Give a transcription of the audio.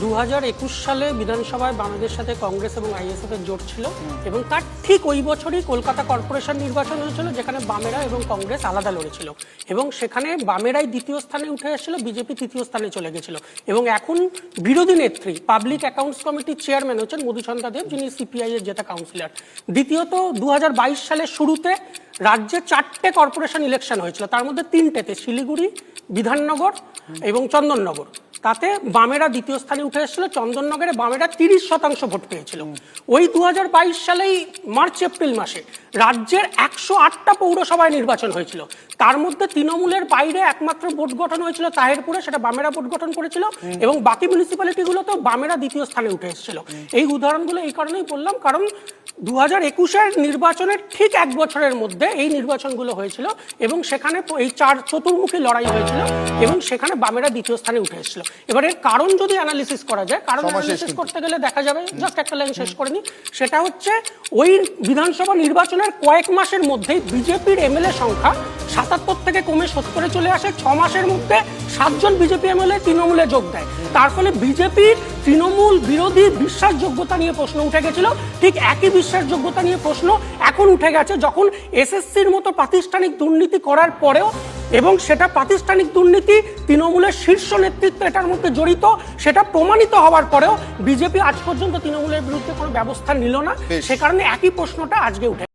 2021 সালে বিধানসভায় বামেদের সাথে কংগ্রেস এবং আইএসএফ এর জোট ছিল এবং তার ঠিক ওই বছরই কলকাতা কর্পোরেশন নির্বাচন হয়েছিল, যেখানে বামেরা এবং কংগ্রেস আলাদা লড়েছিল এবং সেখানে বামেরাই দ্বিতীয় স্থানে উঠে এসেছিল, বিজেপি তৃতীয় স্থানে চলে গেছিল। এবং এখন বিরোধী নেত্রী পাবলিক অ্যাকাউন্টস কমিটির চেয়ারম্যান হচ্ছেন মধুচন্দ্রা দেব, যিনি সিপিআই এর জেতা কাউন্সিলর। দ্বিতীয়ত 2022 সালের শুরুতে রাজ্যে 4টে কর্পোরেশন ইলেকশন হয়েছিল, তার মধ্যে 3টেতে শিলিগুড়ি, বিধাননগর এবং চন্দননগর, তাতে বামেরা দ্বিতীয় স্থানে উঠে এসেছিল। চন্দননগরে বামেরা 30% ভোট পেয়েছিল। ওই 2022 সালেই মার্চ এপ্রিল মাসে রাজ্যের 108টা পৌরসভায় নির্বাচন হয়েছিল, তার মধ্যে তৃণমূলের বাইরে একমাত্র ভোট গঠন হয়েছিল তাহেরপুরে, সেটা বামেরা ভোট গঠন করেছিল এবং বাকি মিউনিসিপ্যালিটিগুলোতেও বামেরা দ্বিতীয় স্থানে উঠে এসেছিল। এই উদাহরণগুলো এই কারণেই বললাম, কারণ 2021-এর নির্বাচনের ঠিক 1 বছরের মধ্যে এই নির্বাচনগুলো হয়েছিল এবং সেখানে এই চতুর্মুখী লড়াই হয়েছিল এবং সেখানে বামেরা দ্বিতীয় স্থানে উঠে এসেছিল। এবার এর কারণ যদি অ্যানালিসিস করা যায়, কারণ অ্যানালিসিস করতে গেলে দেখা যাবে, জাস্ট একটা লাইন শেষ করে নি, সেটা হচ্ছে ওই বিধানসভা নির্বাচনের কয়েক মাসের মধ্যেই বিজেপির এমএলএ সংখ্যা 77 থেকে কমে 70-এ চলে আসে। 6 মাসের মধ্যে 7 জন বিজেপি এমএলএ তৃণমূলে যোগ দেয়। তার ফলে বিজেপির তৃণমূল বিরোধী বিশ্বাসযোগ্যতা নিয়ে প্রশ্ন উঠে গেছিল। ঠিক একই বিশ্বাসযোগ্যতা নিয়ে প্রশ্ন এখন উঠে গেছে যখন এসএসসির মতো প্রাতিষ্ঠানিক দুর্নীতি করার পরেও, এবং সেটা প্রাতিষ্ঠানিক দুর্নীতি, তৃণমূলের শীর্ষ নেতৃত্ব এটার মধ্যে জড়িত, সেটা প্রমাণিত হওয়ার পরেও বিজেপি আজ পর্যন্ত তৃণমূলের বিরুদ্ধে কোনো ব্যবস্থা নিল না। সে কারণে একই প্রশ্নটা আজকে উঠে